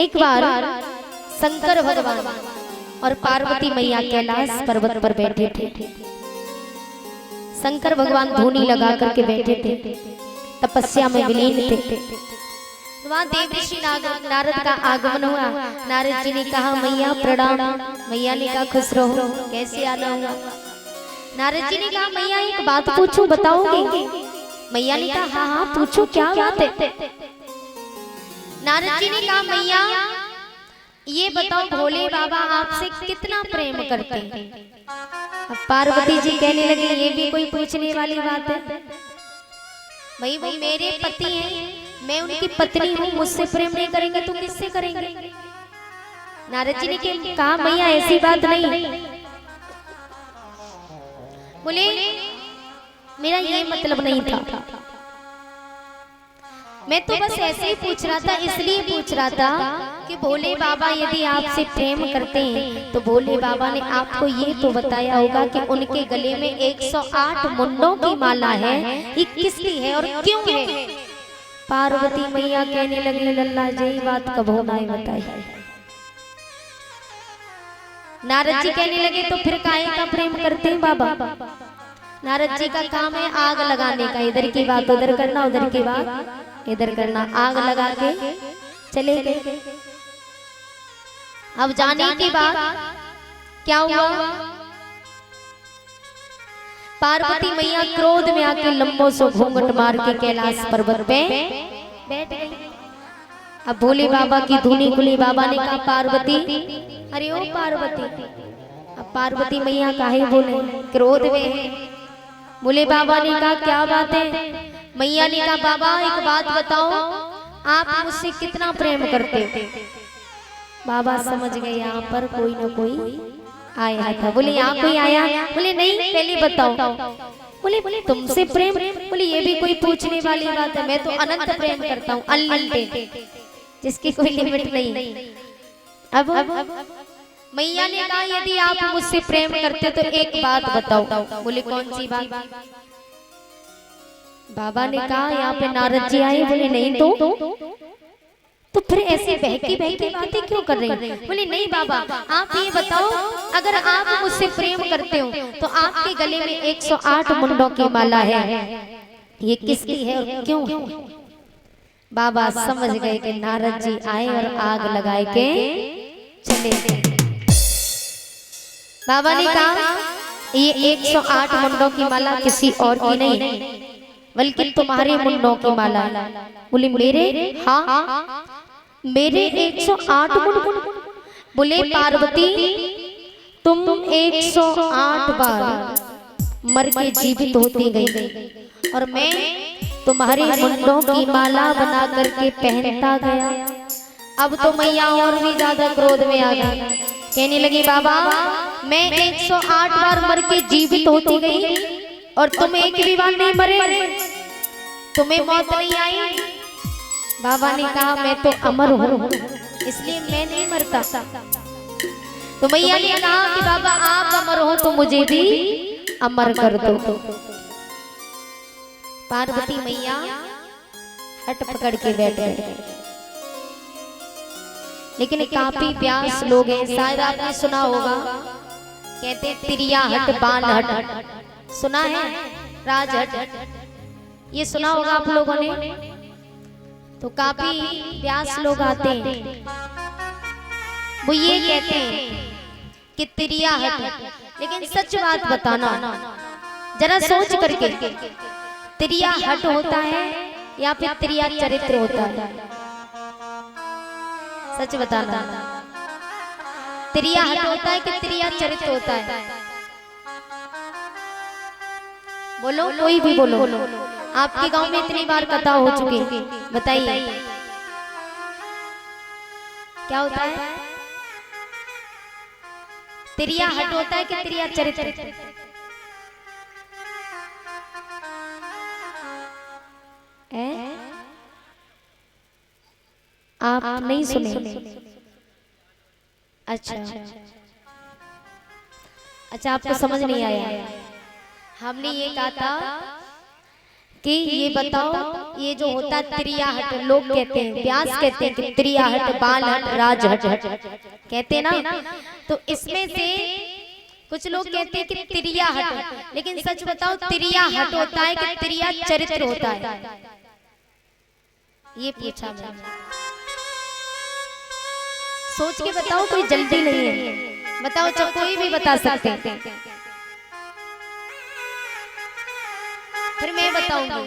एक बार शंकर भगवान और पार्वती मैया कैलाश पर्वत पर बैठे थे। शंकर भगवान धूनी लगा करके बैठे थे, तपस्या में विलीन थे। वहाँ देवऋषि नारद का आगमन हुआ। नारद जी ने कहा मैया प्रणाम। मैया ने कहा खुश रहो, कैसे आना हुआ? नारद जी ने कहा मैया एक बात पूछूं, बताओगे? मैया ने कहा हाँ हाँ पूछो, क्या बात है? नारद जी ने कहा मैया ये बताओ भोले बाबा आपसे कितना प्रेम करते हैं? अब पार्वती जी कहने लगे ये भी कोई पूछने वाली बात है? भाई वो मेरे पति हैं, मैं उनकी पत्नी हूँ, मुझसे प्रेम नहीं करेंगे तो किससे करेंगे? नारद जी ने कहा मैया ऐसी बात नहीं। बोले मेरा ये मतलब नहीं था, मैं तो बस ऐसे ही पूछ रहा था, इसलिए पूछ रहा था कि भोले बाबा यदि आपसे प्रेम करते हैं तो भोले बाबा ने आपको ये तो बताया होगा कि उनके गले में 108 मुंडों की माला है, ये किसकी है और क्यों है? पार्वती मैया कहने लगी लल्ला जी बात कब होना है बताइए। नारद जी कहने लगे तो फिर काहे का प्रेम करते हैं बाबा? नारद जी का काम है आग लगाने का, इधर की बात उधर करना, उधर की बात इधर करना। आग लगा के चले गए। अब जाने की बात क्या हुआ? पार्वती मैया क्रोध में आके लंबों से घूंघट मार के कैलाश पर्वत पे बैठ गई। अब भोले बाबा की धुनी खुली। बाबा ने कहा पार्वती, अरे ओ पार्वती। अब पार्वती मैया काहे बोले? क्रोध में है। भोले बाबा ने कहा क्या बात है? मैया ने कहा बाबा एक बात बताओ, आप मुझसे कितना प्रेम करते हो? बाबा समझ गए यहाँ पर कोई ना कोई आया था। बोले यहाँ कोई आया? बोले नहीं, पहले बताओ। बोले तुमसे प्रेम? बोले ये भी कोई पूछने वाली बात है, मैं तो अनंत प्रेम करता हूँ, अनलिमिटेड, जिसकी कोई लिमिट नहीं। अब मैया ने कहा यदि आप मुझसे प्रेम करते तो एक बात बताओ। बोले कौन सी बात? बाबा ने कहा यहाँ पे नारद जी आए। बोले नहीं तो फिर ऐसी बहकी बहकी बातें क्यों कर रही? बोले नहीं बाबा आप ये बताओ, अगर आप मुझसे प्रेम करते हो तो आपके गले में 108 मुंडों की माला है, ये किसकी है और क्यों है? बाबा समझ गए कि नारद जी आए और आग लगाए के चले गए। बाबा ने कहा ये 108 मुंडों की माला किसी और की नहीं, बल्कि तुम्हारे मुंडों की माला है। बोले मेरे? हाँ मेरे 108 मुंड। बोले पार्वती तुम 108 बार मर के जीवित होती गई और मैं तुम्हारे मुंडों की माला बना करके पहनता गया। अब तो मैया और भी ज्यादा क्रोध में आ गई। कहने लगी बाबा मैं 108 बार मर के जीवित होती गई और तुम एक भी बार नहीं मरे, तुम्हें मौत नहीं आई। बाबा ने कहा मैं तो अमर हूँ, इसलिए मैं नहीं मरता। तो मैया ने कहा कि बाबा आप अमर हो तो मुझे भी अमर कर दो। पार्वती मैया हट पकड़ के बैठ गए। लेकिन काफी प्यास लोग हैं, शायद आपने सुना होगा, कहते तिरिया हट बाल हट, सुना है? राज हट, ये सुना होगा आप लोगों ने। तो काफी प्यास लोग आते हैं, वो ये कहते हैं कि तिरिया हट। लेकिन सच बात बताना, जरा सोच करके, तिरिया हट होता है या फिर तिरिया चरित्र होता है? सच बताना, तिरिया हट होता है कि तिरिया चरित्र होता है? बोलो, कोई भी बोलो। आपके गांव में इतनी बार कथा हो चुकी, बताइए क्या होता है? तिरिया हट होता है कि तिरिया चरित्र? आप नहीं सुने? अच्छा अच्छा, आपको समझ नहीं आया। हमने ये कहा था कि ये बताओ ये जो होता है त्रियाहट, लोग कहते हैं, व्यास कहते हैं कि त्रियाहट, बालहट, राजहट कहते हैं ना। तो इसमें से कुछ लोग कहते हैं कि त्रियाहट, लेकिन सच बताओ त्रियाहट होता है कि त्रिया चरित्र होता है? ये पूछा मैंने, सोच के बताओ, कोई जल्दी नहीं है, बताओ, चाहे कोई भी बता सकते हैं। फिर मैं बताऊंगी,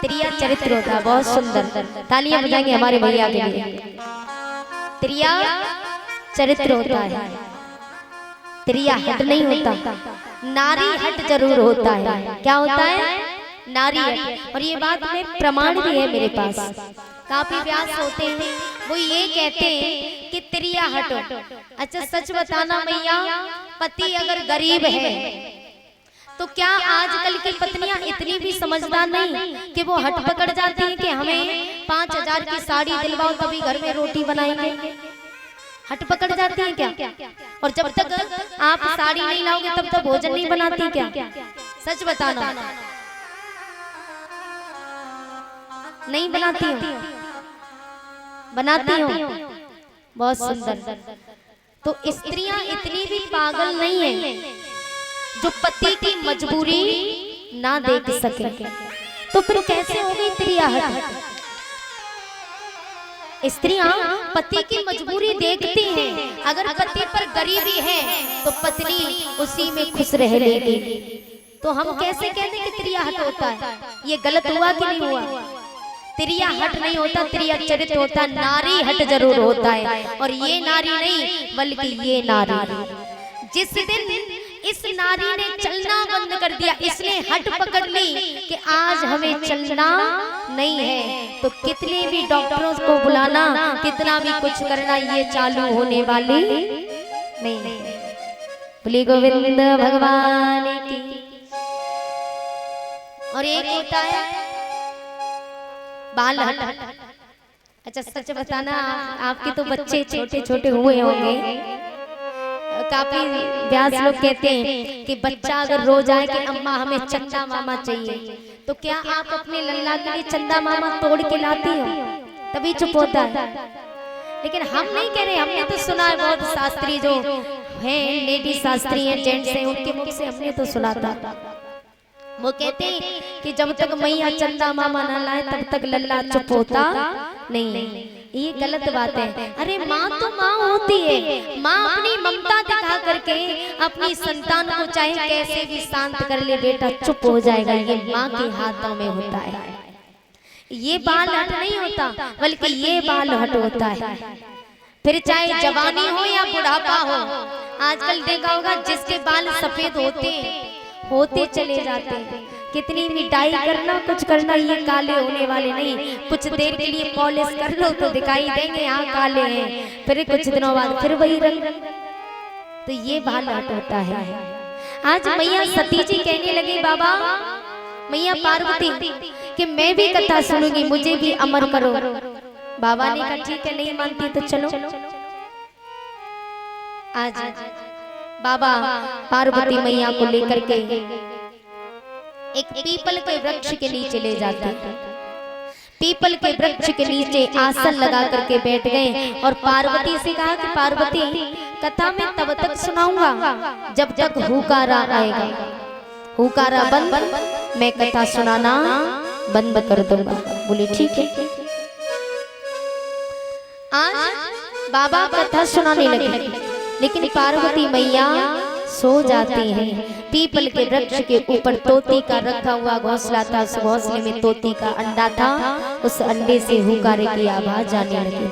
त्रिया चरित्र होता है, बहुत सुंदर, तालियां बजाएंगे हमारे भैया के लिए। त्रिया चरित्र होता है, त्रिया हट नहीं होता, नारी हट जरूर होता है। क्या होता है? नारी हट। और ये बात में प्रमाण भी है मेरे पास, काफी व्यास होते हैं वो ये कहते हैं कि त्रिया हट। अच्छा सच बताना मैया, पति अगर गरीब है तो क्या आजकल की पत्नियां इतनी भी समझदार नहीं कि वो हट पकड़ जाती हैं कि हमें 5000 की साड़ी दिलवाओ तभी घर में रोटी बनाएंगे? हट पकड़ जाती हैं क्या? और जब तक आप साड़ी नहीं लाओगे तब तक भोजन नहीं बनाती क्या? सच बताना, नहीं बनाती हो? बनाती हो, बहुत सुंदर। तो स्त्रियां इतनी भी पागल नहीं है जो पति की मजबूरी ना देख सके। तो फिर कैसे होगी त्रियाहट? स्त्रियां पति की मजबूरी देखती हैं, अगर पति पर गरीबी है तो पत्नी उसी में खुश रह लेगी। तो हम कैसे कहते हैं कि त्रियाहट होता है? ये गलत हुआ कि नहीं हुआ? त्रियाहट नहीं होता, त्रिया चरित्र होता है, नारी हट जरूर होता है। और ये नारी नहीं बल्कि ये नारी, जिस दिन इस नारी ने चलना बंद कर दिया, इसने हट पकड़ ली कि आज हमें चलना नहीं है, तो कितने भी डॉक्टरों को बुलाना, कितना भी कुछ करना, ये चालू होने वाली नहीं। बोले गोविंद भगवान की। और एक होता है बालहट। अच्छा सच बताना, आपके तो बच्चे छोटे छोटे हुए होंगे, काफी व्यास लोग कहते हैं कि बच्चा अगर रो जाए कि अम्मा हमें चंदा मामा चाहिए, तो क्या आप अपने लल्ला के लिए चंदा मामा तोड़ के लाती हो? तभी चुप होता है। लेकिन हम नहीं कह रहे, हमने तो सुना है, बहुत शास्त्री जो हैं, लेडी शास्त्री हैं, जेंट्स हैं, उनके मुख से हमने तो सुना था। वो कहते हैं कि जब तक मैया चंदा मामा ना लाए तब तक लल्ला चुप होता नहीं। ये गलत बात है। अरे माँ तो माँ होती है, माँ अपनी ममता दिखा करके अपनी संतान को चाहे कैसे भी शांत कर ले, बेटा चुप हो जाएगा, ये माँ के हाथों में होता है। ये बाल हट नहीं होता बल्कि ये बाल हट होता है। फिर चाहे जवानी हो या बुढ़ापा हो, आजकल देखा होगा जिसके बाल सफेद होते चले जाते हैं, कितनी भी डाई करना कुछ करना ये काले होने वाले नहीं। कुछ देर के लिए पॉलिश कर लो तो दिखाई देंगे यहाँ काले हैं, फिर कुछ दिनों बाद फिर वही रंग। तो ये बाल हट होता है। आज मैया सती जी कहने लगी, बाबा मैया पार्वती कि मैं भी कथा सुनूंगी, मुझे भी अमर करो। बाबा ने कहा ठीक है, नहीं मानती तो चलो। आज बाबा पार्वती मैया को लेकर के एक पीपल के वृक्ष के नीचे ले जाते हैं। पीपल के वृक्ष के नीचे आसन लगा करके बैठ गए और पार्वती से कहा कि पार्वती कथा मैं तब तक सुनाऊंगा जब तक हुकारा आएगा। हुकारा बंद, मैं कथा सुनाना बंद कर दूंगा। बोली ठीक है। आज बाबा कथा सुनाने लगे, लेकिन पार्वती मैया सो जाती हैं। पीपल के वृक्ष के ऊपर तोती का रखा हुआ घोंसला था, उस घोंसले में तोती का अंडा था, उस अंडे से हुकारे की आवाज आने लगी।